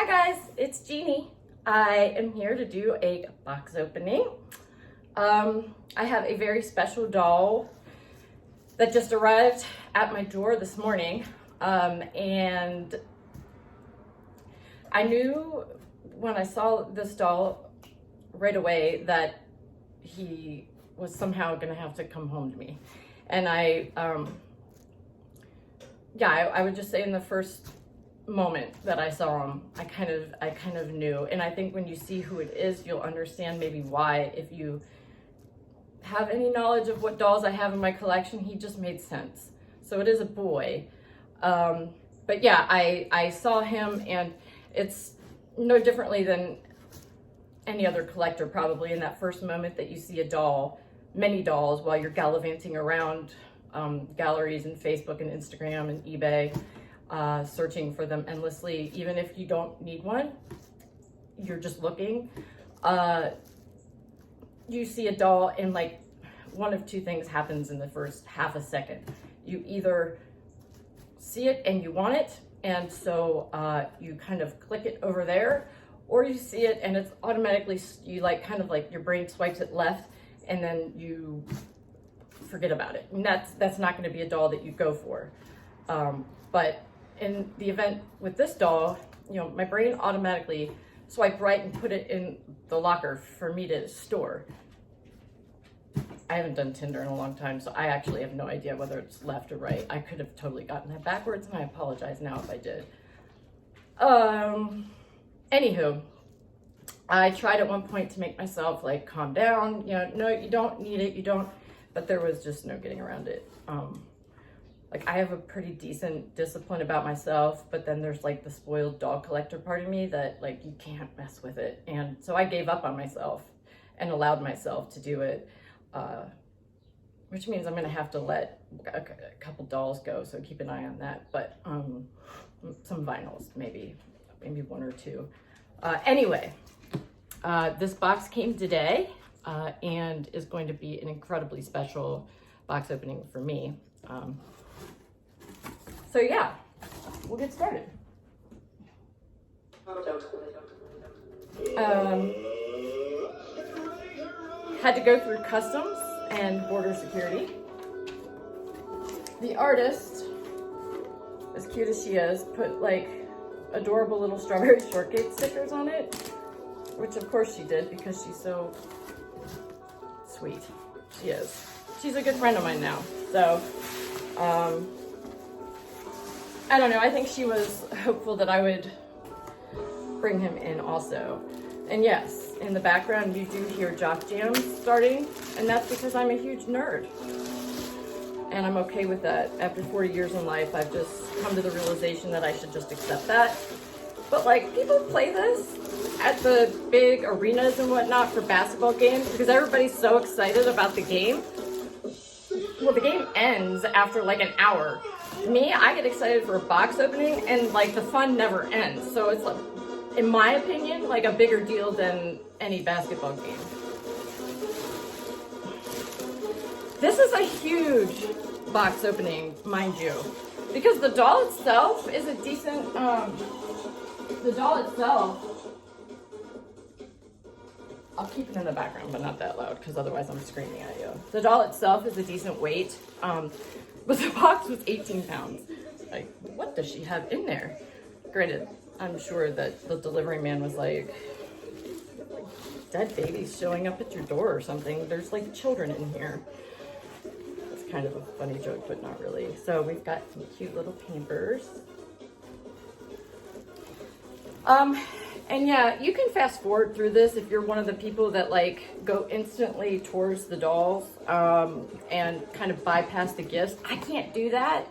Hi guys, it's Jeannie. I am here to do a box opening. I have a very special doll that just arrived at my door this morning. And I knew when I saw this doll right away that he was somehow gonna have to come home to me. And I would just say in the first moment that I saw him, I kind of knew. And I think when you see who it is, you'll understand maybe why. If you have any knowledge of what dolls I have in my collection, he just made sense. So it is a boy. But yeah, I saw him, and it's no differently than any other collector probably. In that first moment that you see a doll, many dolls, while you're gallivanting around galleries and Facebook and Instagram and eBay, searching for them endlessly, even if you don't need one, you're just looking. You see a doll and like one of two things happens in the first half a second. You either see it and you want it, and so you kind of click it over there, or you see it and it's automatically, you like kind of like your brain swipes it left and then you forget about it. And that's not going to be a doll that you go for. But in the event with this doll, you know, my brain automatically swiped right and put it in the locker for me to store. I haven't done Tinder in a long time, so I actually have no idea whether it's left or right. I could have totally gotten that backwards, and I apologize now if I did. Anywho, I tried at one point to make myself like calm down. You know, no, you don't need it, you don't, but there was just no getting around it. Like, I have a pretty decent discipline about myself, but then there's like the spoiled doll collector part of me that like, you can't mess with it. And so I gave up on myself and allowed myself to do it, which means I'm gonna have to let a couple dolls go, so keep an eye on that. But some vinyls, maybe one or two. Anyway, this box came today and is going to be an incredibly special box opening for me. So yeah, we'll get started. Had to go through customs and border security. The artist, as cute as she is, put like adorable little strawberry shortcake stickers on it, which of course she did because she's so sweet. She is. She's a good friend of mine now. So, I don't know, I think she was hopeful that I would bring him in also. And yes, in the background you do hear jock jams starting, and that's because I'm a huge nerd. And I'm okay with that. After 40 years in life, I've just come to the realization that I should just accept that. But like, people play this at the big arenas and whatnot for basketball games because everybody's so excited about the game. Well, the game ends after like an hour. Me, I get excited for a box opening and like the fun never ends. So it's like, in my opinion, like a bigger deal than any basketball game. This is a huge box opening, mind you, because the doll itself is a decent, the doll itself, I'll keep it in the background, but not that loud, because otherwise I'm screaming at you. The doll itself is a decent weight, but the box was 18 pounds. Like, what does she have in there? Granted, I'm sure that the delivery man was like, dead babies showing up at your door or something. There's like children in here. It's kind of a funny joke, but not really. So we've got some cute little Pampers. And yeah, you can fast forward through this if you're one of the people that like go instantly towards the dolls and kind of bypass the gifts. I can't do that.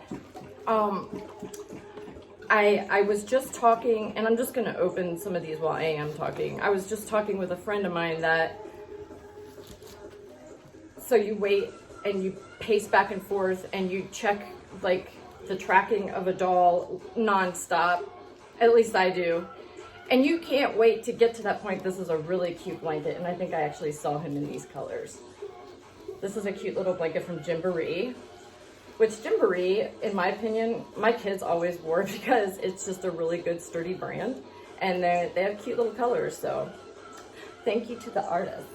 I was just talking, and I'm just going to open some of these while I am talking. I was just talking with a friend of mine that, so you wait and you pace back and forth and you check like the tracking of a doll nonstop. At least I do. And you can't wait to get to that point. This is a really cute blanket, and I think I actually saw him in these colors. This is a cute little blanket from Gymboree, which Gymboree, in my opinion, my kids always wore because it's just a really good sturdy brand. And they have cute little colors, so thank you to the artist.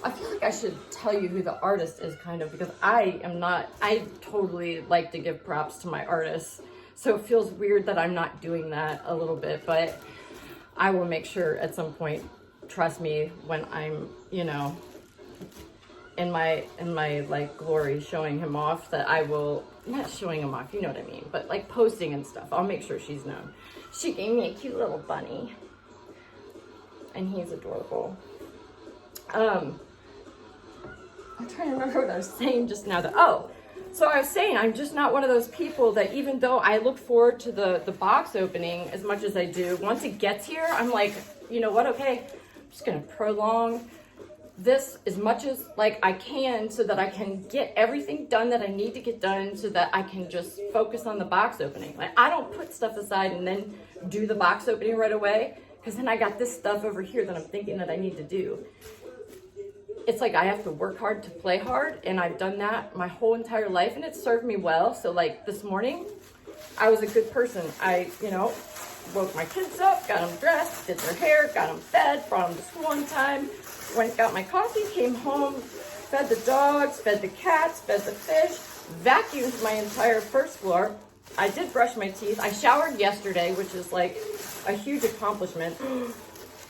I feel like I should tell you who the artist is, kind of, because I totally like to give props to my artists. So it feels weird that I'm not doing that a little bit, but I will make sure at some point, trust me, when I'm, you know, in my like glory showing him off, that I will, not showing him off, you know what I mean, but like posting and stuff, I'll make sure she's known. She gave me a cute little bunny, and he's adorable. I'm trying to remember what I was saying just now. So I was saying, I'm just not one of those people that, even though I look forward to the box opening as much as I do, once it gets here, I'm like, you know what, okay, I'm just gonna prolong this as much as like I can, so that I can get everything done that I need to get done, so that I can just focus on the box opening. Like, I don't put stuff aside and then do the box opening right away, because then I got this stuff over here that I'm thinking that I need to do. It's like I have to work hard to play hard, and I've done that my whole entire life, and it served me well. So like this morning, I was a good person. I, you know, woke my kids up, got them dressed, did their hair, got them fed, brought them to school on time, went, got my coffee, came home, fed the dogs, fed the cats, fed the fish, vacuumed my entire first floor. I did brush my teeth. I showered yesterday, which is like a huge accomplishment.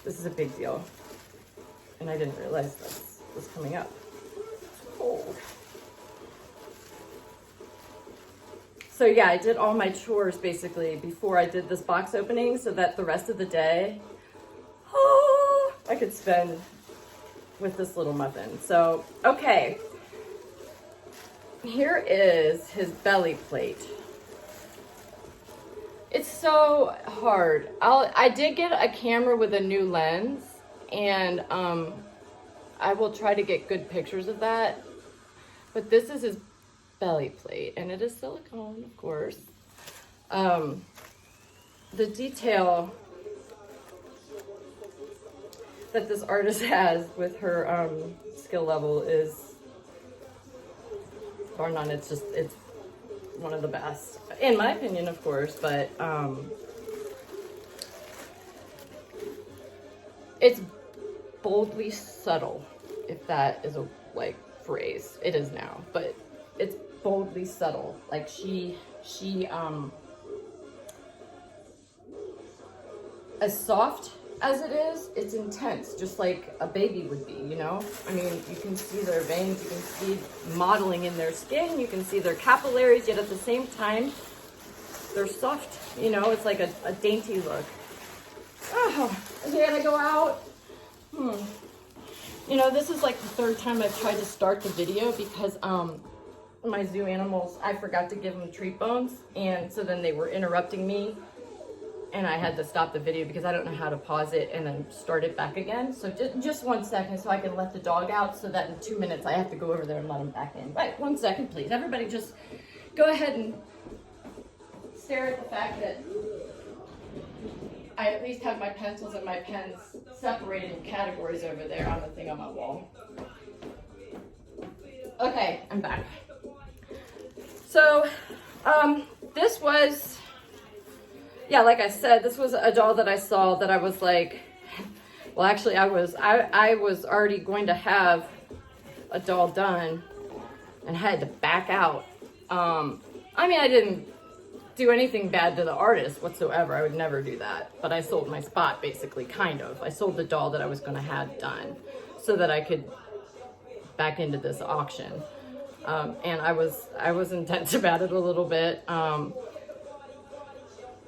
This is a big deal. And I didn't realize this was coming up. It's cold. So yeah, I did all my chores basically before I did this box opening, so that the rest of the day, I could spend with this little muffin. So, okay. Here is his belly plate. It's so hard. I did get a camera with a new lens, and I will try to get good pictures of that. But this is his belly plate, and it is silicone, of course. The detail that this artist has with her skill level is, bar none, it's one of the best, in my opinion, of course, but it's boldly subtle, if that is a like phrase. It is now, but it's boldly subtle. Like she as soft as it is, it's intense, just like a baby would be, you know? I mean, you can see their veins, you can see modeling in their skin, you can see their capillaries, yet at the same time, they're soft, you know? It's like a dainty look. Oh, okay, I go out. You know, this is like the third time I've tried to start the video, because my zoo animals, I forgot to give them treat bones, and so then they were interrupting me, and I had to stop the video because I don't know how to pause it and then start it back again. So just 1 second, so I can let the dog out, so that in 2 minutes I have to go over there and let him back in. Right, 1 second, please. Everybody just go ahead and stare at the fact that I at least have my pencils and my pens separated in categories over there on the thing on my wall. Okay, I'm back. So, this was, yeah, like I said, this was a doll that I saw that I was like, well, actually, I was already going to have a doll done and had to back out. I mean, I didn't do anything bad to the artist whatsoever. I would never do that. But I sold my spot, basically, kind of. I sold the doll that I was going to have done so that I could back into this auction. And I was intense about it a little bit,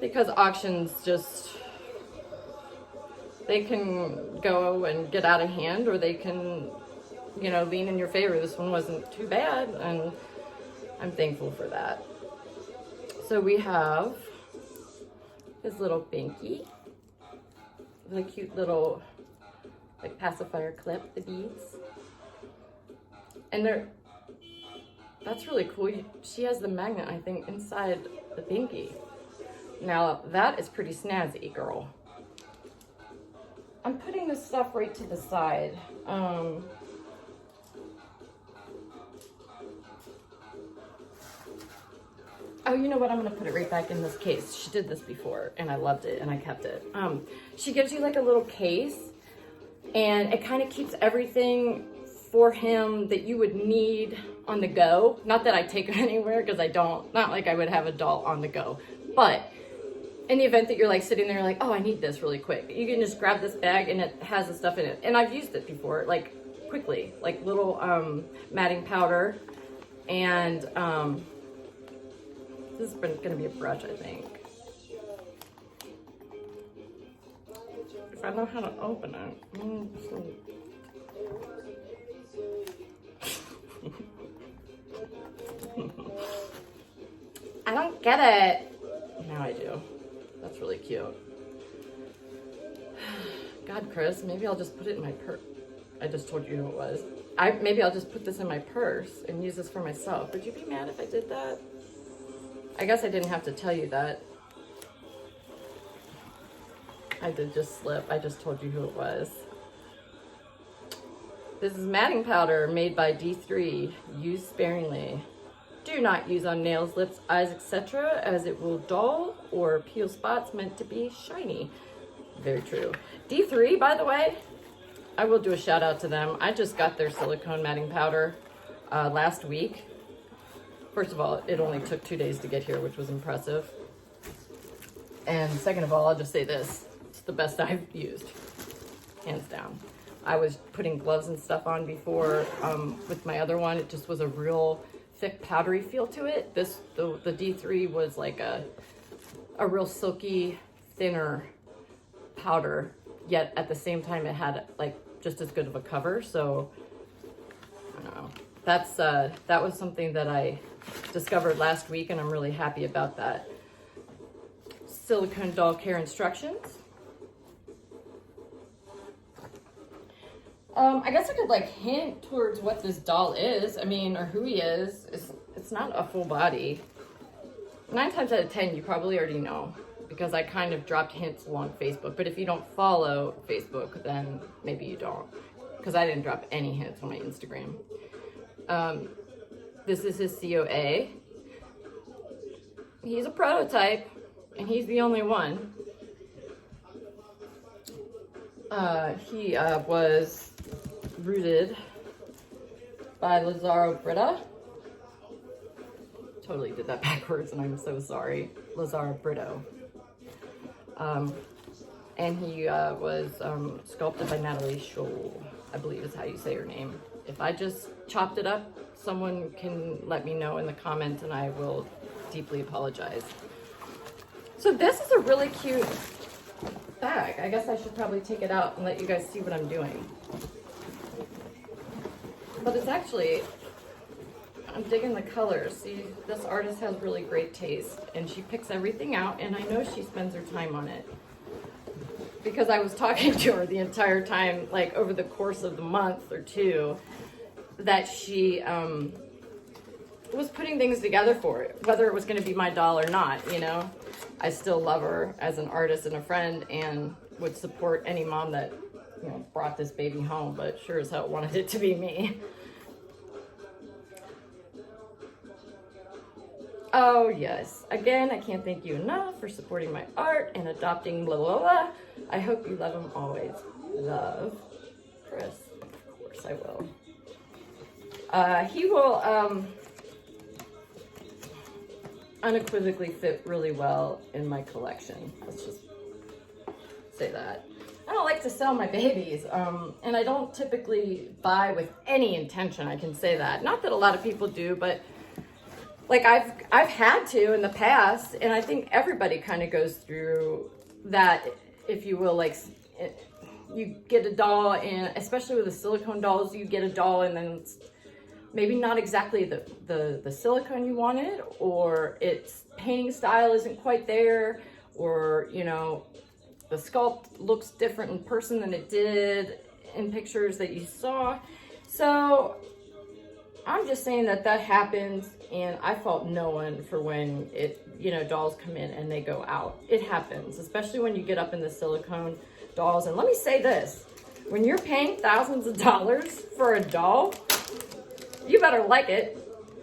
because auctions just, they can go and get out of hand, or they can, you know, lean in your favor. This one wasn't too bad, and I'm thankful for that. So we have his little binky, the cute little like pacifier clip, the beads, and that's really cool. She has the magnet, I think, inside the binky. Now that is pretty snazzy, girl. I'm putting this stuff right to the side. Oh, you know what? I'm gonna put it right back in this case. She did this before and I loved it and I kept it. She gives you like a little case and it kind of keeps everything for him that you would need on the go. Not that I take it anywhere, because I don't, not like I would have a doll on the go, but in the event that you're like sitting there like, oh, I need this really quick, you can just grab this bag and it has the stuff in it. And I've used it before, like quickly, like little matting powder. And this is gonna be a brush, I think. If I know how to open it. I don't get it. Now I do. That's really cute. God, Chris, maybe I'll just put it in my purse. I just told you who it was. Maybe I'll just put this in my purse and use this for myself. Would you be mad if I did that? I guess I didn't have to tell you that. I did just slip. I just told you who it was. This is matting powder made by D3. Use sparingly. Do not use on nails, lips, eyes, etc., as it will dull or peel spots meant to be shiny. Very true. D3, by the way, I will do a shout out to them. I just got their silicone matting powder last week. First of all, it only took 2 days to get here, which was impressive. And second of all, I'll just say this. It's the best I've used, hands down. I was putting gloves and stuff on before with my other one. It just was a real thick powdery feel to it. The D3 was like a real silky, thinner powder, yet at the same time it had like just as good of a cover. So I don't know. That was something that I discovered last week, and I'm really happy about that. Silicone doll care instructions. I guess I could like hint towards what this doll is. I mean, or who he is. It's not a full body. 9 times out of 10, you probably already know, because I kind of dropped hints along Facebook. But if you don't follow Facebook, then maybe you don't, because I didn't drop any hints on my Instagram. This is his COA. He's a prototype, and he's the only one. He was rooted by Lazara Brito. Totally did that backwards, and I'm so sorry. Lazara Brito. And he was sculpted by Natalie Scholl, I believe is how you say her name. If I just chopped it up, someone can let me know in the comments, and I will deeply apologize. So this is a really cute bag. I guess I should probably take it out and let you guys see what I'm doing. But it's actually, I'm digging the colors. See, this artist has really great taste, and she picks everything out, and I know she spends her time on it. Because I was talking to her the entire time, like over the course of the month or two, that she was putting things together for it, whether it was going to be my doll or not, you know. I still love her as an artist and a friend, and would support any mom that, you know, brought this baby home, but sure as hell wanted it to be me. Oh yes, again, I can't thank you enough for supporting my art and adopting blah blah blah. I hope you love him always. Love, Chris. Of course I will. He will unequivocally fit really well in my collection. Let's just say that. I don't like to sell my babies, and I don't typically buy with any intention, I can say that. Not that a lot of people do, but like I've had to in the past, and I think everybody kind of goes through that, if you will. Like, you get a doll, and especially with the silicone dolls, you get a doll and then it's maybe not exactly the silicone you wanted, or its painting style isn't quite there, or, you know, the sculpt looks different in person than it did in pictures that you saw. So I'm just saying that happens, and I fault no one for when dolls come in and they go out. It happens, especially when you get up in the silicone dolls. And let me say this, when you're paying thousands of dollars for a doll, you better like it.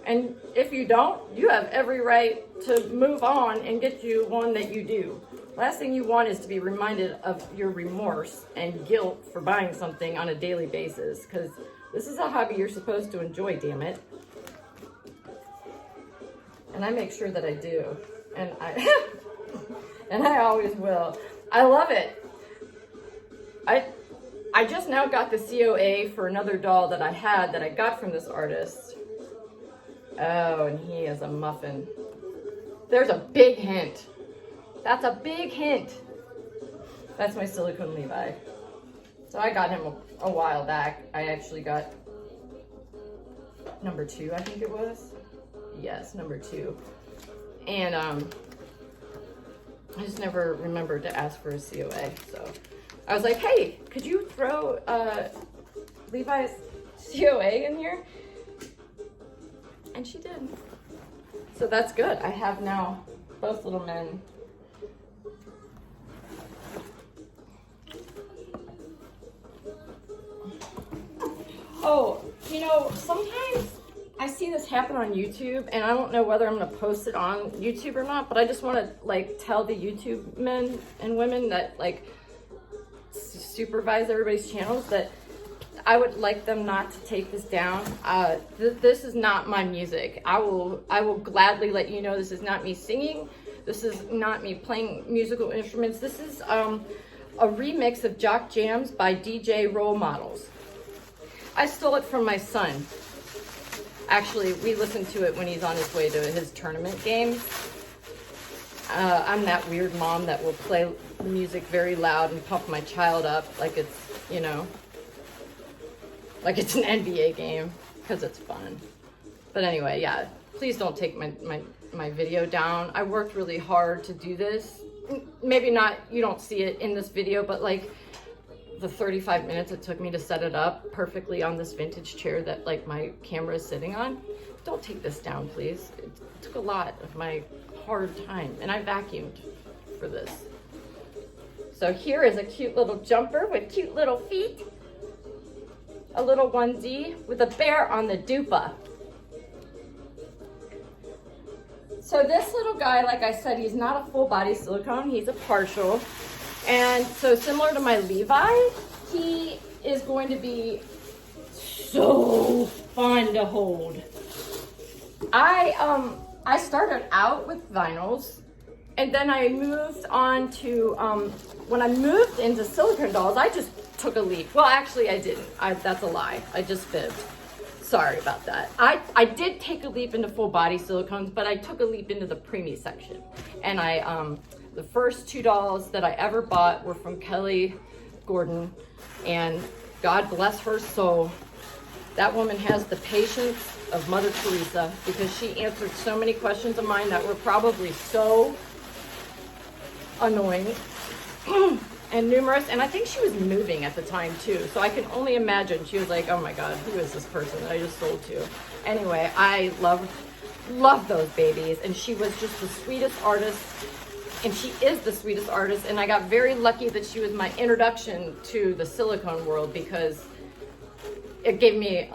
And if you don't, you have every right to move on and get you one that you do. Last thing you want is to be reminded of your remorse and guilt for buying something on a daily basis, because this is a hobby you're supposed to enjoy, damn it. And I make sure that I do. And I and I always will. I love it. I just now got the COA for another doll that I got from this artist. Oh, and he is a muffin. There's a big hint. That's a big hint. That's my Silicone Levi. So I got him a while back. I actually got number 2, I think it was. Yes, number 2. And I just never remembered to ask for a COA. So I was like, hey, could you throw Levi's COA in here? And she did. So that's good. I have now both little men. Oh, you know, sometimes I see this happen on YouTube, and I don't know whether I'm going to post it on YouTube or not, but I just want to, like, tell the YouTube men and women that, like, supervise everybody's channels that I would like them not to take this down. This is not my music. I will gladly let you know this is not me singing. This is not me playing musical instruments. This is a remix of Jock Jams by DJ Role Models. I stole it from my son. Actually, we listen to it when he's on his way to his tournament game. I'm that weird mom that will play music very loud and pump my child up like it's, you know, like it's an NBA game, because it's fun. But anyway, yeah, please don't take my video down. I worked really hard to do this. Maybe not, you don't see it in this video, but like the 35 minutes it took me to set it up perfectly on this vintage chair that like my camera is sitting on. Don't take this down, please. It took a lot of my hard time, and I vacuumed for this. So here is a cute little jumper with cute little feet. A little onesie with a bear on the dupa. So this little guy, like I said, he's not a full body silicone, he's a partial. And so similar to my Levi, he is going to be so fun to hold. I started out with vinyls, and then I moved on to, when I moved into silicone dolls, I just took a leap. Well, actually I didn't. That's a lie. I just fibbed. Sorry about that. I did take a leap into full body silicones, but I took a leap into the preemie section. And the first 2 dolls that I ever bought were from Kelly Gordon, and God bless her soul. That woman has the patience of Mother Teresa, because she answered so many questions of mine that were probably so annoying and numerous. And I think she was moving at the time too, so I can only imagine she was like, oh my God, who is this person that I just sold to? Anyway, I love those babies, and she was just the sweetest artist. And she is the sweetest artist, and I got very lucky that she was my introduction to the silicone world, because it gave me,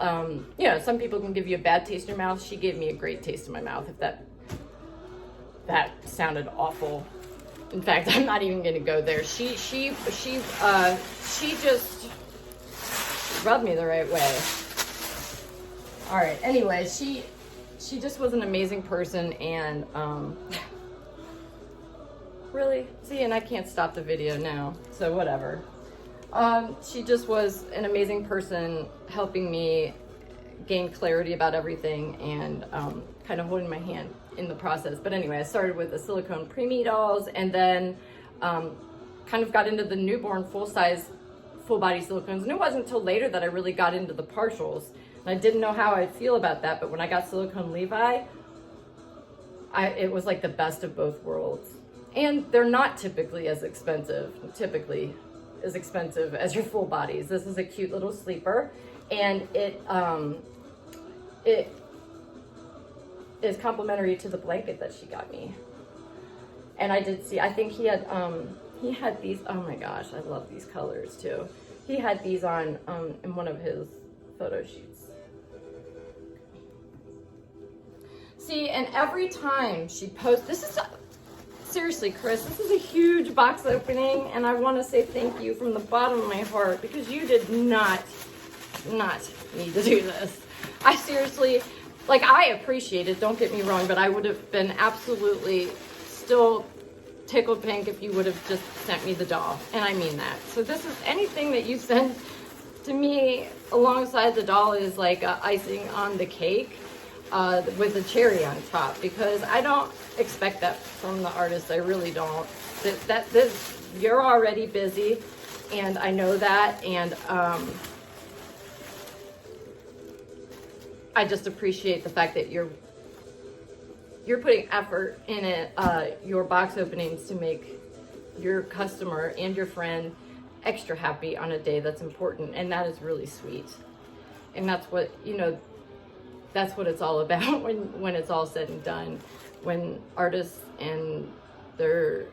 you know, some people can give you a bad taste in your mouth. She gave me a great taste in my mouth, if that sounded awful. In fact, I'm not even gonna go there. She just rubbed me the right way. All right, anyway, she just was an amazing person, and really? See, and I can't stop the video now, so whatever. She just was an amazing person, helping me gain clarity about everything, and kind of holding my hand in the process. But anyway, I started with the silicone preemie dolls, and then kind of got into the newborn full-size, full-body silicones. And it wasn't until later that I really got into the partials. And I didn't know how I'd feel about that, but when I got Silicone Levi, it was like the best of both worlds. And they're not typically as expensive as your full bodies. This is a cute little sleeper, and it is complimentary to the blanket that she got me. And I did see, I think he had these, oh my gosh, I love these colors too. He had these on in one of his photo shoots. See, and every time she posts, this is, seriously, Chris, this is a huge box opening, and I want to say thank you from the bottom of my heart, because you did not need to do this. I seriously, like, I appreciate it, don't get me wrong, but I would have been absolutely still tickled pink if you would have just sent me the doll, and I mean that. So this is, anything that you send to me alongside the doll is like icing on the cake with a cherry on top, because I don't expect that from the artist. I really don't. You're already busy, and I know that, and I just appreciate the fact that you're putting effort in it, your box openings, to make your customer and your friend extra happy on a day that's important, and that is really sweet. And that's what, you know, that's what it's all about when it's all said and done. When artists and their,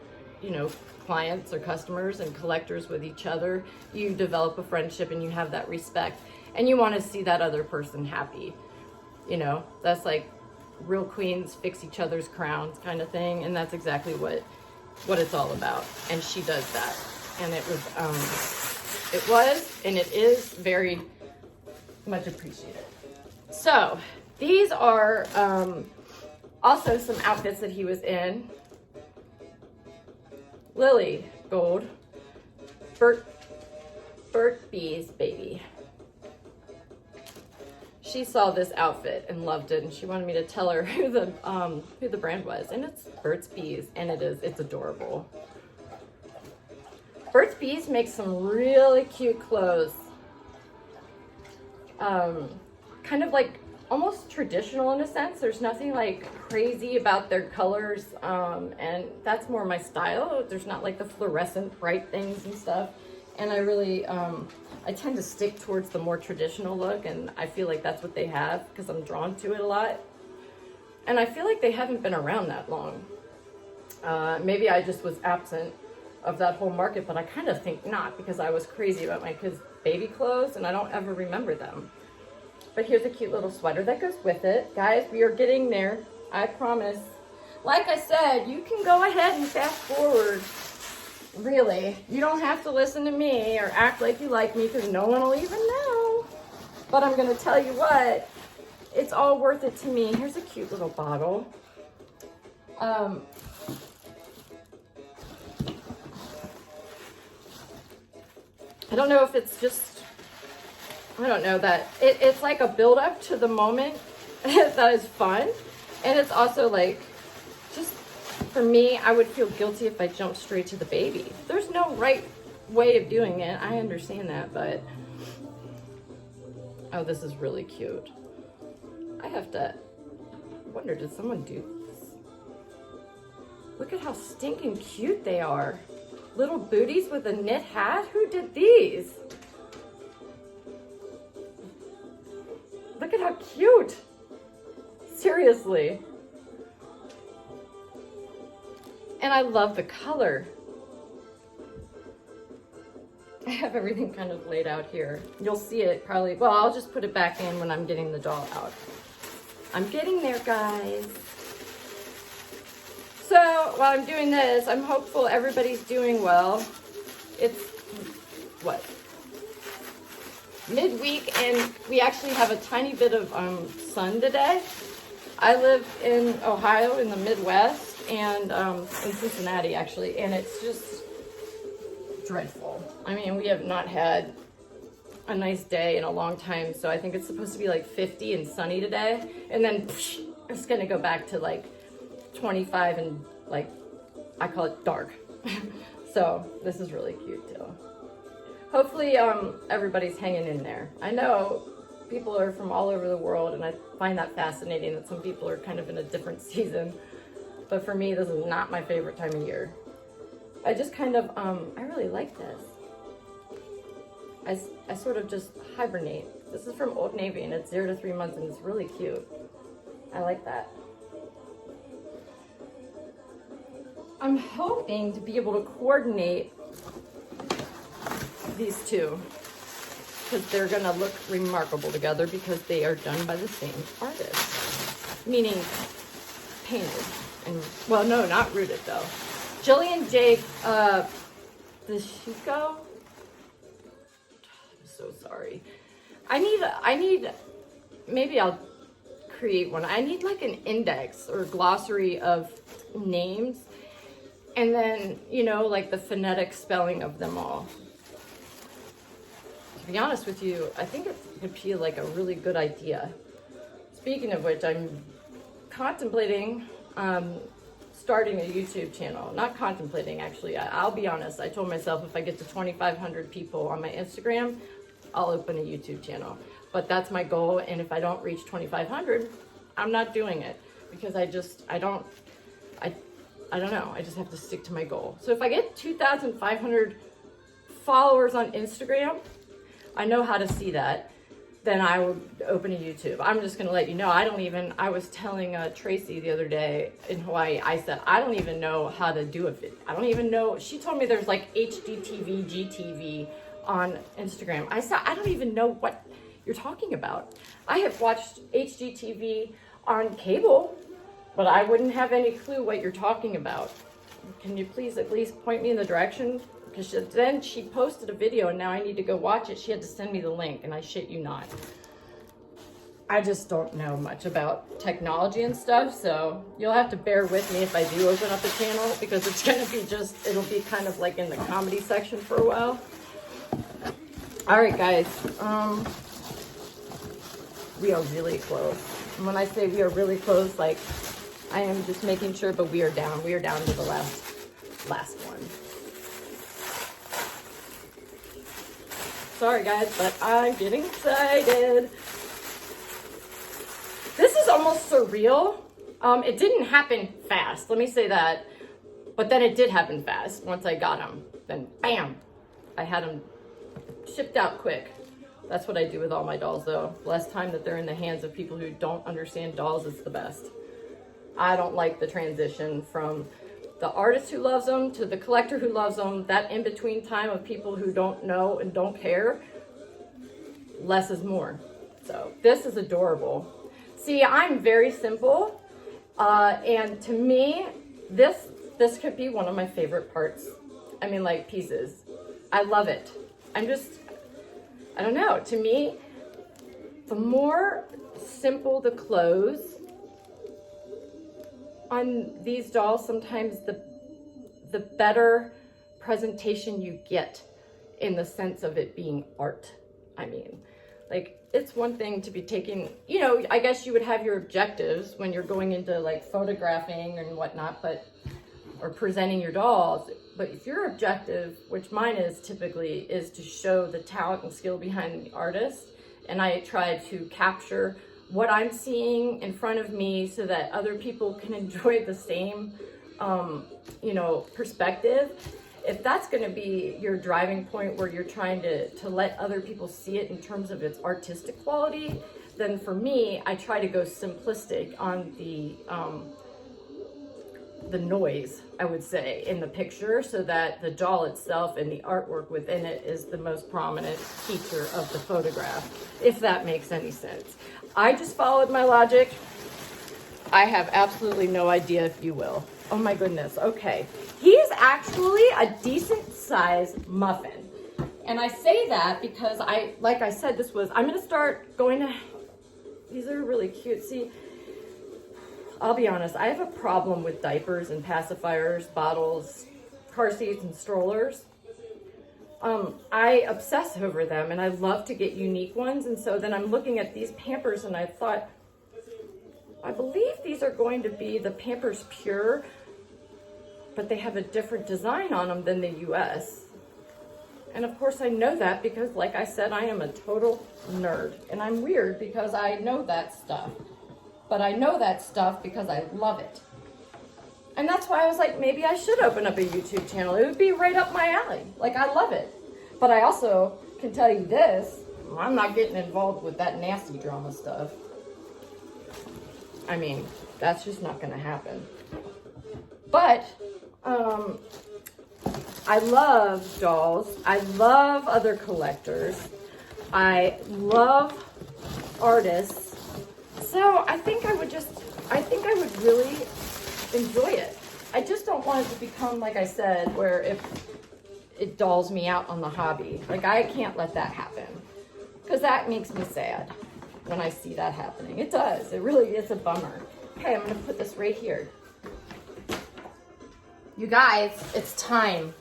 you know, clients or customers and collectors with each other, you develop a friendship and you have that respect, and you want to see that other person happy. You know, that's like real queens fix each other's crowns kind of thing, and that's exactly what it's all about. And she does that, and it was and it is very much appreciated. So these are also some outfits that he was in. Lily Gold, Bert B's baby. She saw this outfit and loved it, and she wanted me to tell her who the brand was, and it's Burt's Bees, and it's adorable. Burt's Bees makes some really cute clothes, kind of like almost traditional in a sense. There's nothing like crazy about their colors, and that's more my style. There's not like the fluorescent bright things and stuff, and I really I tend to stick towards the more traditional look, and I feel like that's what they have because I'm drawn to it a lot. And I feel like they haven't been around that long. Maybe I just was absent of that whole market, but I kind of think not, because I was crazy about my kids' baby clothes and I don't ever remember them. But here's a cute little sweater that goes with it. Guys, we are getting there, I promise. Like I said, you can go ahead and fast forward. Really, you don't have to listen to me or act like you like me, because no one will even know. But I'm gonna tell you what, it's all worth it to me. Here's a cute little bottle. I don't know if it's just, I don't know, that it's like a build up to the moment that is fun. And it's also like, just for me, I would feel guilty if I jumped straight to the baby. There's no right way of doing it. I understand that, but, oh, this is really cute. I have to wonder, did someone do this? Look at how stinking cute they are. Little booties with a knit hat? Who did these? Look at how cute. Seriously. And I love the color. I have everything kind of laid out here. You'll see it probably, well, I'll just put it back in when I'm getting the doll out. I'm getting there, guys. So while I'm doing this, I'm hopeful everybody's doing well. It's, what? Midweek, and we actually have a tiny bit of sun today. I live in Ohio in the Midwest, and in Cincinnati actually, and it's just dreadful. I mean, we have not had a nice day in a long time, so I think it's supposed to be like 50 and sunny today, and then it's gonna go back to like 25 and like, I call it dark. So this is really cute too. Hopefully everybody's hanging in there. I know people are from all over the world, and I find that fascinating that some people are kind of in a different season. But for me, this is not my favorite time of year. I just kind of, I really like this. I sort of just hibernate. This is from Old Navy, and it's 0 to 3 months, and it's really cute. I like that. I'm hoping to be able to coordinate these two, because they're gonna look remarkable together because they are done by the same artist. Meaning painted. And, well, no, not rooted though. Jillian J. Deshiko. I'm so sorry. I need, maybe I'll create one. I need like an index or glossary of names, and then, you know, like the phonetic spelling of them all. To be honest with you, I think it would be like a really good idea. Speaking of which, I'm contemplating starting a YouTube channel. Not contemplating, actually. I'll be honest. I told myself if I get to 2,500 people on my Instagram, I'll open a YouTube channel. But that's my goal, and if I don't reach 2,500, I'm not doing it, because I don't know. I just have to stick to my goal. So if I get 2,500 followers on Instagram, I know how to see that, then I will open a YouTube. I'm just gonna let you know, I was telling Tracy the other day in Hawaii, I said, I don't even know how to do a video. I don't even know, she told me there's like HDTV, GTV on Instagram. I said, I don't even know what you're talking about. I have watched HGTV on cable, but I wouldn't have any clue what you're talking about. Can you please at least point me in the direction? Because then she posted a video and now I need to go watch it. She had to send me the link, and I shit you not. I just don't know much about technology and stuff, so you'll have to bear with me if I do open up a channel, because it's gonna be it'll be kind of like in the comedy section for a while. All right, guys, we are really close. And when I say we are really close, like, I am just making sure, but we are down to the last one. Sorry guys, but I'm getting excited. This is almost surreal. It didn't happen fast, let me say that. But then it did happen fast. Once I got them, then bam, I had them shipped out quick. That's what I do with all my dolls though. Less time that they're in the hands of people who don't understand dolls is the best. I don't like the transition from the artist who loves them to the collector who loves them. That in-between time of people who don't know and don't care, less is more. So this is adorable. See, I'm very simple, and to me, this could be one of my favorite parts. I mean, like, pieces. I love it. I don't know. To me, the more simple the clothes on these dolls, sometimes the better presentation you get, in the sense of it being art. I mean, like, it's one thing to be taking, you know, I guess you would have your objectives when you're going into like photographing and whatnot, or presenting your dolls. But if your objective, which mine is typically, is to show the talent and skill behind the artist, and I try to capture what I'm seeing in front of me so that other people can enjoy the same, you know, perspective. If that's going to be your driving point, where you're trying to let other people see it in terms of its artistic quality, then for me, I try to go simplistic on the noise, I would say, in the picture, so that the doll itself and the artwork within it is the most prominent feature of the photograph, if that makes any sense. I just followed my logic. I have absolutely no idea if you will. Oh my goodness, okay. He's actually a decent sized muffin. And I say that because like I said, I'm gonna start going to, these are really cute. See, I'll be honest, I have a problem with diapers and pacifiers, bottles, car seats, and strollers. I obsess over them, and I love to get unique ones. And so then I'm looking at these Pampers, and I thought, I believe these are going to be the Pampers Pure, but they have a different design on them than the US. And of course I know that because, like I said, I am a total nerd. And I'm weird because I know that stuff. But I know that stuff because I love it. And that's why I was like, maybe I should open up a YouTube channel. It would be right up my alley. Like, I love it. But I also can tell you this, I'm not getting involved with that nasty drama stuff. I mean, that's just not gonna happen. But, I love dolls. I love other collectors. I love artists. So I think I would really enjoy it. I just don't want it to become, like I said, where if it dulls me out on the hobby. Like, I can't let that happen, because that makes me sad when I see that happening. It does. It really is a bummer. Okay, I'm going to put this right here. You guys, it's time.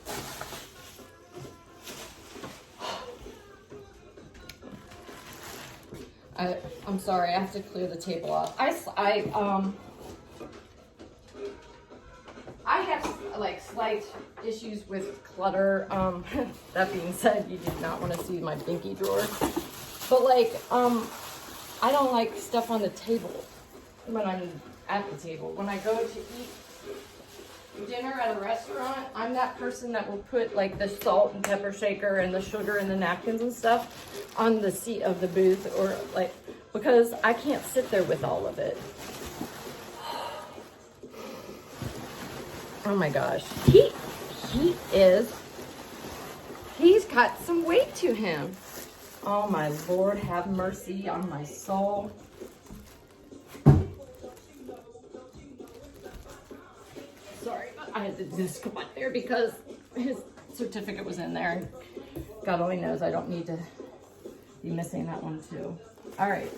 I'm sorry, I have to clear the table off. I have like slight issues with clutter. That being said, you did not want to see my binky drawer. But like, I don't like stuff on the table when I'm at the table. When I go to eat dinner at a restaurant, I'm that person that will put like the salt and pepper shaker and the sugar and the napkins and stuff on the seat of the booth, or like, because I can't sit there with all of it. Oh my gosh, he's got some weight to him. Oh my Lord, have mercy on my soul. Sorry, I had to just come up there because his certificate was in there. And God only knows I don't need to be missing that one too. All right.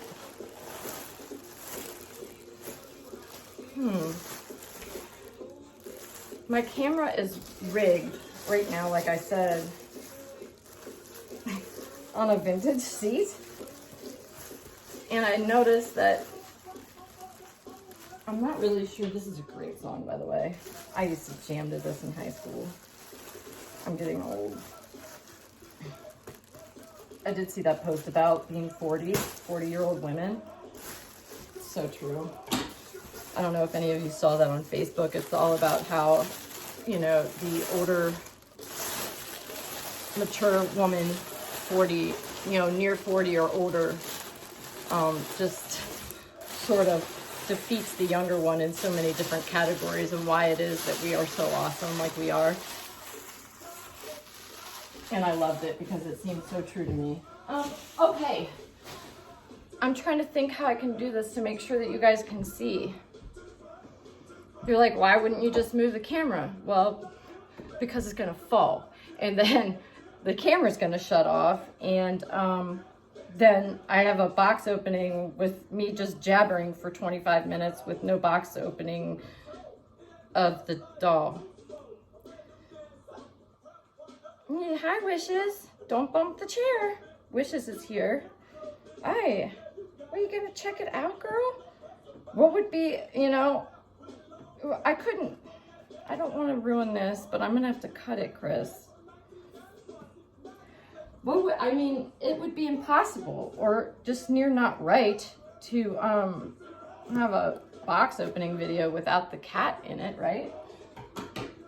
My camera is rigged right now, like I said, on a vintage seat. And I noticed that, I'm not really sure, this is a great song, by the way. I used to jam to this in high school. I'm getting old. I did see that post about being 40-year-old women. So true. I don't know if any of you saw that on Facebook. It's all about how, you know, the older, mature woman, 40, you know, near 40 or older, just sort of defeats the younger one in so many different categories, and why it is that we are so awesome like we are. And I loved it because it seemed so true to me. Okay. I'm trying to think how I can do this to make sure that you guys can see. You're like, why wouldn't you just move the camera? Well, because it's gonna fall. And then the camera's gonna shut off, and then I have a box opening with me just jabbering for 25 minutes with no box opening of the doll. Yeah, hi, Wishes. Don't bump the chair. Wishes is here. Hi. Are you gonna check it out, girl? What would be, you know, I don't want to ruin this, but I'm gonna have to cut it, Chris. What would, I mean, it would be impossible, or just near not right, to have a box opening video without the cat in it, right?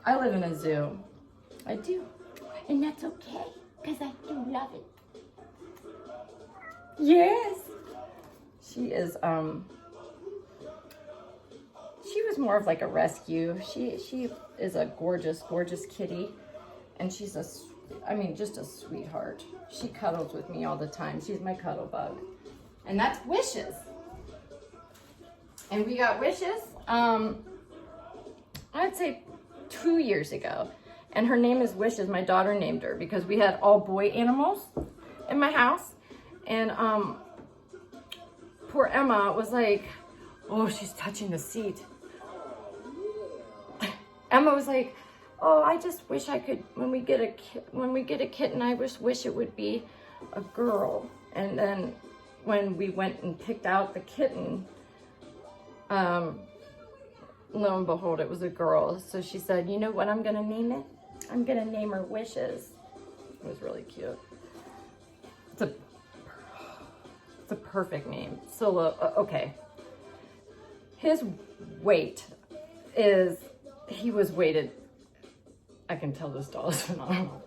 I live in a zoo. I do. And that's okay, because I do love it. Yes. She is, she was more of like a rescue. She is a gorgeous, gorgeous kitty. And she's just a sweetheart. She cuddles with me all the time. She's my cuddle bug. And that's Wishes. And we got Wishes, I'd say 2 years ago. And her name is Wishes. My daughter named her because we had all boy animals in my house. And poor Emma was like, oh, she's touching the seat. Emma was like, oh, I just wish I could, when we get a kitten, I just wish it would be a girl. And then when we went and picked out the kitten, lo and behold, it was a girl. So she said, you know what I'm gonna name it? I'm gonna name her Wishes. It was really cute. It's a perfect name. So, okay. His weight is, he was weighted, I can tell this doll is phenomenal.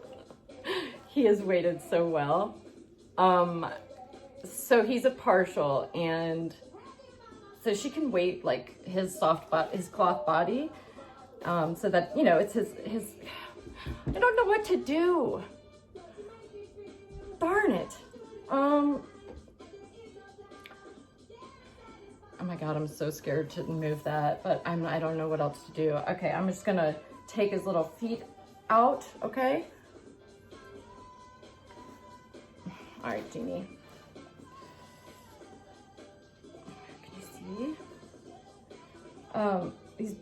He is weighted so well. So he's a partial, and so she can weight like his his cloth body, so that, you know, it's his, I don't know what to do. Darn it. Oh my God, I'm so scared to move that, but I don't know what else to do. Okay, I'm just gonna take his little feet out, okay? All right, Jeannie. Can you see?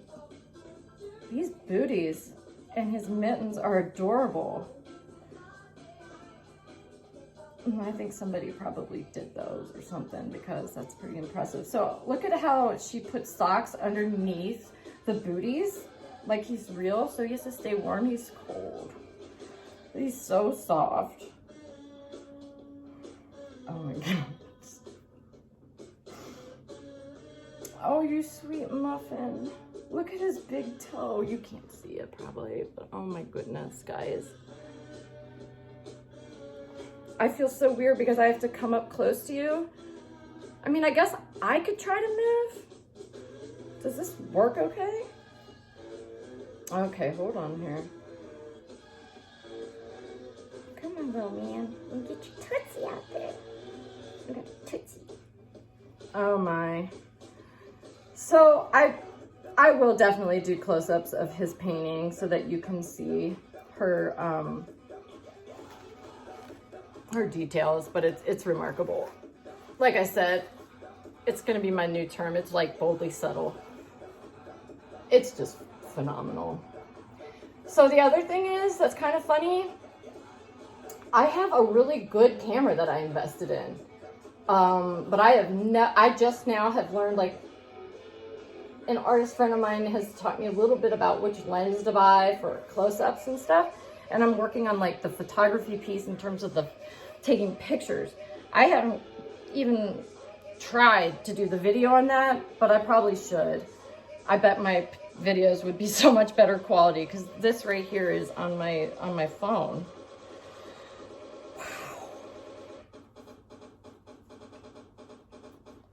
These booties and his mittens are adorable. I think somebody probably did those or something because that's pretty impressive. So look at how she put socks underneath the booties, like he's real, so he has to stay warm. He's cold. He's so soft. Oh my God. Oh, you sweet muffin. Look at his big toe. You can't see it probably, but oh my goodness, guys. I feel so weird because I have to come up close to you. I mean, I guess I could try to move. Does this work okay? Okay, hold on here. Come on, little man. Get your tootsie out there. I got a tootsie. Oh my. So I will definitely do close-ups of his painting so that you can see her details, but it's remarkable. Like I said, it's gonna be my new term. It's like boldly subtle. It's just phenomenal. So the other thing is, that's kind of funny, I have a really good camera that I invested in. But I just now have learned, like, an artist friend of mine has taught me a little bit about which lens to buy for close-ups and stuff. And I'm working on like the photography piece in terms of the taking pictures. I haven't even tried to do the video on that, but I probably should. I bet my videos would be so much better quality because this right here is on my phone.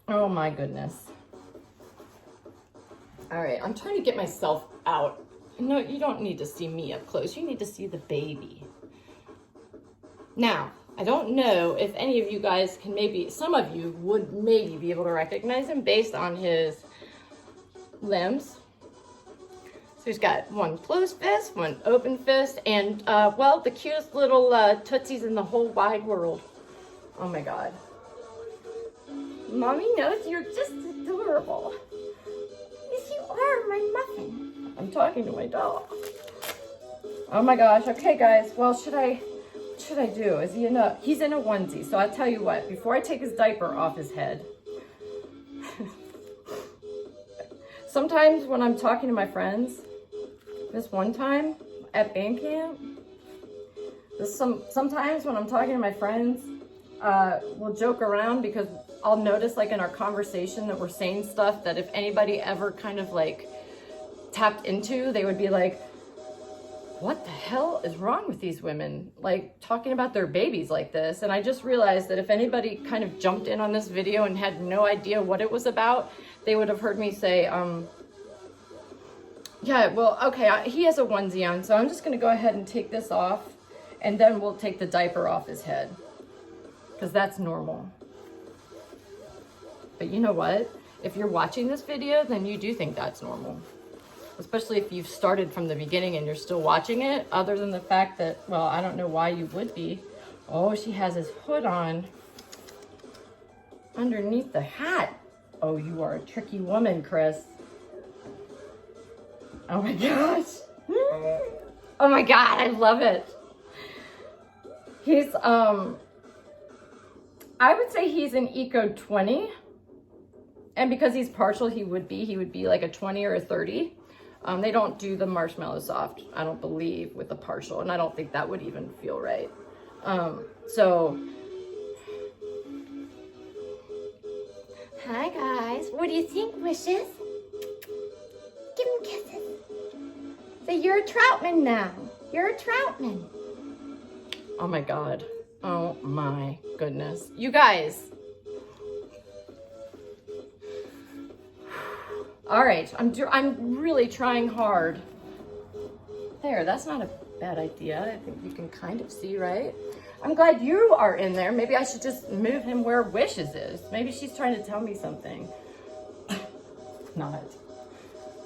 Oh my goodness. All right, I'm trying to get myself out. No, you don't need to see me up close. You need to see the baby. Now, I don't know if any of you guys can some of you would maybe be able to recognize him based on his limbs. So he's got one closed fist, one open fist, and well, the cutest little tootsies in the whole wide world. Oh my God. Mommy knows you're just adorable. Yes, you are, my muffin. I'm talking to my dog. Oh my gosh. Okay, guys. Well, what should I do? Is he he's in a onesie. So I'll tell you what, before I take his diaper off his head, sometimes when I'm talking to my friends, this one time at band camp, sometimes when I'm talking to my friends, we'll joke around because I'll notice like in our conversation that we're saying stuff that if anybody ever kind of like tapped into, they would be like, what the hell is wrong with these women? Like talking about their babies like this. And I just realized that if anybody kind of jumped in on this video and had no idea what it was about, they would have heard me say, yeah, well, okay, he has a onesie on, so I'm just gonna go ahead and take this off and then we'll take the diaper off his head because that's normal. But you know what? If you're watching this video, then you do think that's normal. Especially if you've started from the beginning and you're still watching it, other than the fact that, well, I don't know why you would be. Oh, she has his hood on underneath the hat. Oh, you are a tricky woman, Chris. Oh my gosh. Oh my God, I love it. He's, I would say he's an Eco 20. And because he's partial, he would be like a 20 or a 30. They don't do the marshmallow soft, I don't believe, with the partial, and I don't think that would even feel right. So, hi guys, what do you think, Wishes? Give him kisses. Say you're a Troutman now. You're a Troutman. Oh my God. Oh my goodness. You guys. All right, I'm really trying hard. There, that's not a bad idea. I think you can kind of see, right? I'm glad you are in there. Maybe I should just move him where Wishes is. Maybe she's trying to tell me something. not.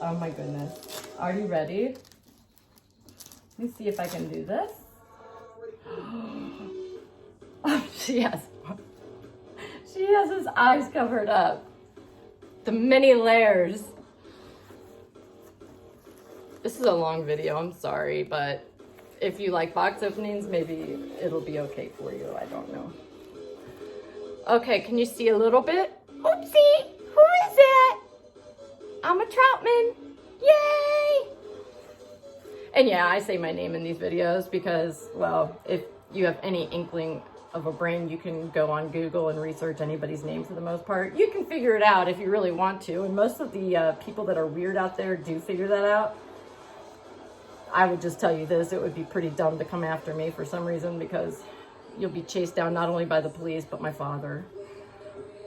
Oh my goodness. Are you ready? Let me see if I can do this. Oh, she has his eyes covered up. The many layers. This is a long video, I'm sorry, but if you like box openings, maybe it'll be okay for you. I don't know. Okay, can you see a little bit? Oopsie! Who is that? I'm a Troutman. Yay! And yeah, I say my name in these videos because, well, if you have any inkling of a brain, you can go on Google and research anybody's name for the most part. You can figure it out if you really want to, and most of the people that are weird out there do figure that out. I would just tell you this, it would be pretty dumb to come after me for some reason because you'll be chased down not only by the police, but my father.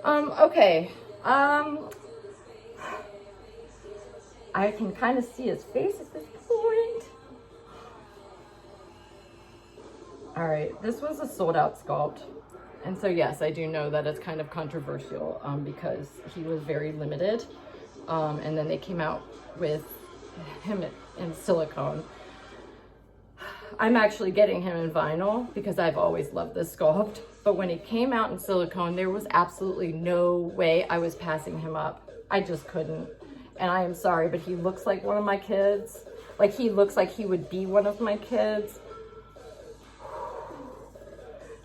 Okay. I can kind of see his face at this point. All right, this was a sold out sculpt. And so yes, I do know that it's kind of controversial because he was very limited. And then they came out with him in silicone. I'm actually getting him in vinyl because I've always loved this sculpt. But when he came out in silicone, there was absolutely no way I was passing him up. I just couldn't. And I am sorry, but he looks like one of my kids. Like, he looks like he would be one of my kids.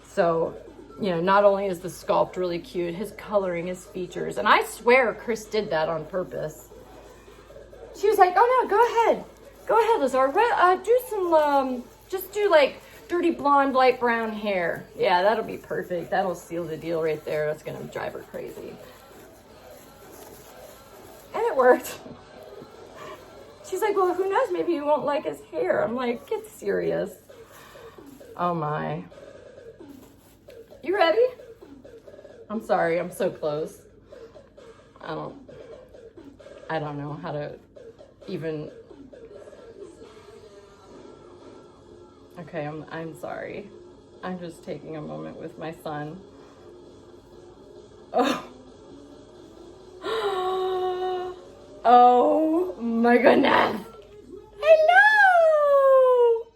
So, you know, not only is the sculpt really cute, his coloring, his features. And I swear Chris did that on purpose. She was like, oh no, go ahead. Go ahead, Lazara. Do some, just do like dirty blonde, light brown hair. Yeah, that'll be perfect. That'll seal the deal right there. That's gonna drive her crazy. And it worked. She's like, well, who knows? Maybe you won't like his hair. I'm like, get serious. Oh my. You ready? I'm sorry, I'm so close. I don't know how to even. Okay, I'm sorry. I'm just taking a moment with my son. Oh. Oh my goodness. Hello.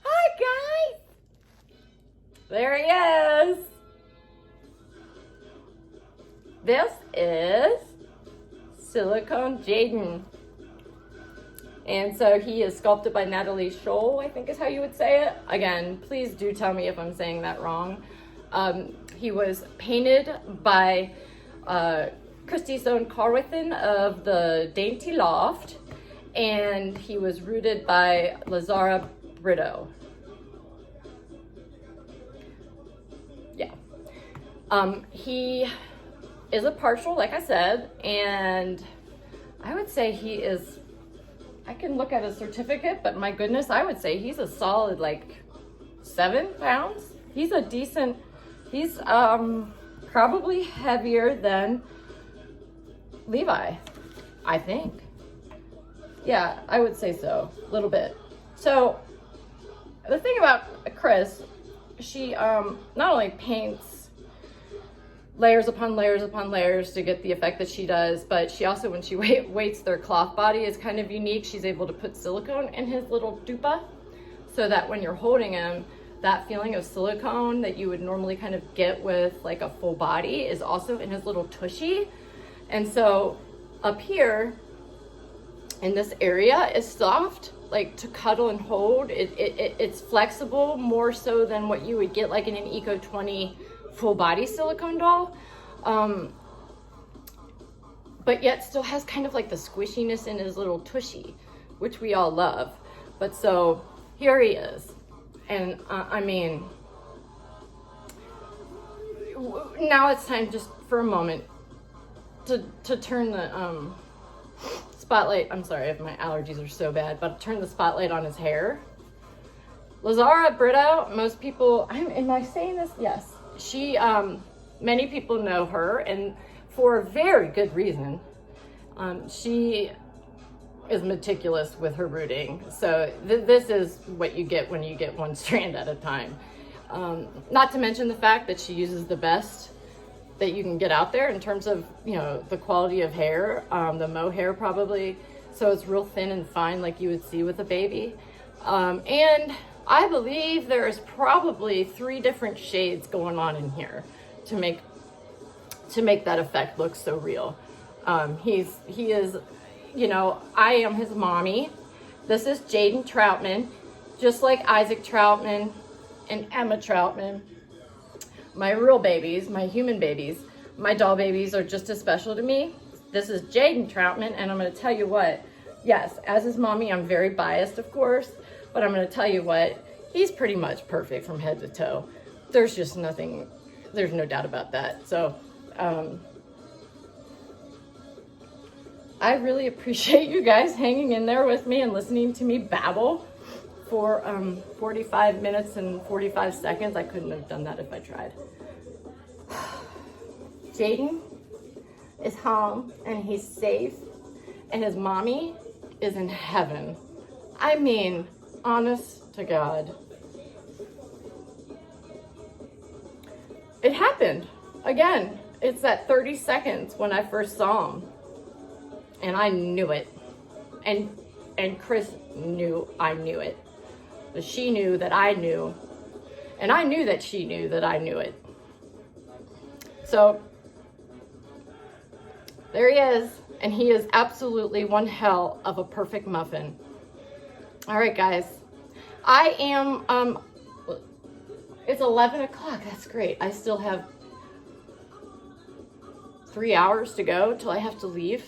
Hi guys. There he is. This is Silicone Jaden. And so he is sculpted by Natalie Scholl, I think is how you would say it. Again, please do tell me if I'm saying that wrong. He was painted by Kristie Sohn Carwithen of the Dainty Loft, and he was rooted by Lazara Brito. Yeah. He is a partial, like I said, and I would say he is, I can look at his certificate, but my goodness, I would say he's a solid like 7 pounds. He's a decent, he's probably heavier than Levi, I think. Yeah, I would say so, a little bit. So the thing about Chris, she not only paints layers upon layers upon layers to get the effect that she does, but she also, when she weights their cloth body, is kind of unique. She's able to put silicone in his little dupa so that when you're holding him, that feeling of silicone that you would normally kind of get with like a full body is also in his little tushy. And so up here in this area is soft, like to cuddle and hold. It's flexible more so than what you would get like in an Eco 20 full body silicone doll. But yet still has kind of like the squishiness in his little tushy, which we all love. But so here he is. And I mean, now it's time just for a moment to turn the spotlight. I'm sorry if my allergies are so bad, but turn the spotlight on his hair. Lazara Brito, most people, am I saying this? Yes. She, many people know her, and for a very good reason. She is meticulous with her rooting. So this is what you get when you get one strand at a time. Not to mention the fact that she uses the best that you can get out there in terms of, you know, the quality of hair, the mohair probably. So it's real thin and fine like you would see with a baby. And I believe there's probably 3 different shades going on in here to make that effect look so real. He is, you know, I am his mommy. This is Jaden Troutman, just like Isaac Troutman and Emma Troutman. My real babies, my human babies, my doll babies are just as special to me. This is Jaden Troutman, and I'm going to tell you what, yes, as his mommy, I'm very biased, of course, but I'm going to tell you what, he's pretty much perfect from head to toe. There's just nothing, there's no doubt about that. So, I really appreciate you guys hanging in there with me and listening to me babble for 45 minutes and 45 seconds. I couldn't have done that if I tried. Jaden is home and he's safe, and his mommy is in heaven. I mean, honest to God. It happened. Again, it's that 30 seconds when I first saw him. And I knew it. And Chris knew I knew it. But she knew that I knew. And I knew that she knew that I knew it. So, there he is. And he is absolutely one hell of a perfect muffin. All right, guys. I am, it's 11 o'clock. That's great. I still have 3 hours to go till I have to leave.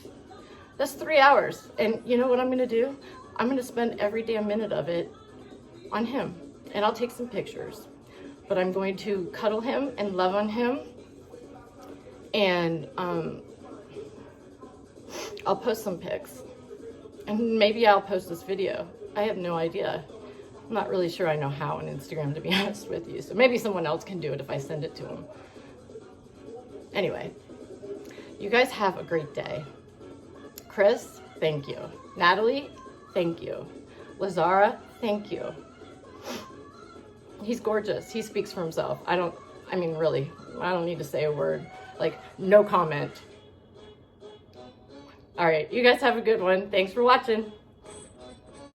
That's 3 hours. And you know what I'm going to do? I'm going to spend every damn minute of it on him. And I'll take some pictures. But I'm going to cuddle him and love on him. And I'll post some pics. And maybe I'll post this video. I have no idea. I'm not really sure I know how on Instagram, to be honest with you. So maybe someone else can do it if I send it to him. Anyway, you guys have a great day. Chris, thank you. Natalie, thank you. Lazara, thank you. He's gorgeous. He speaks for himself. I don't need to say a word. Like, no comment. All right, you guys have a good one. Thanks for watching.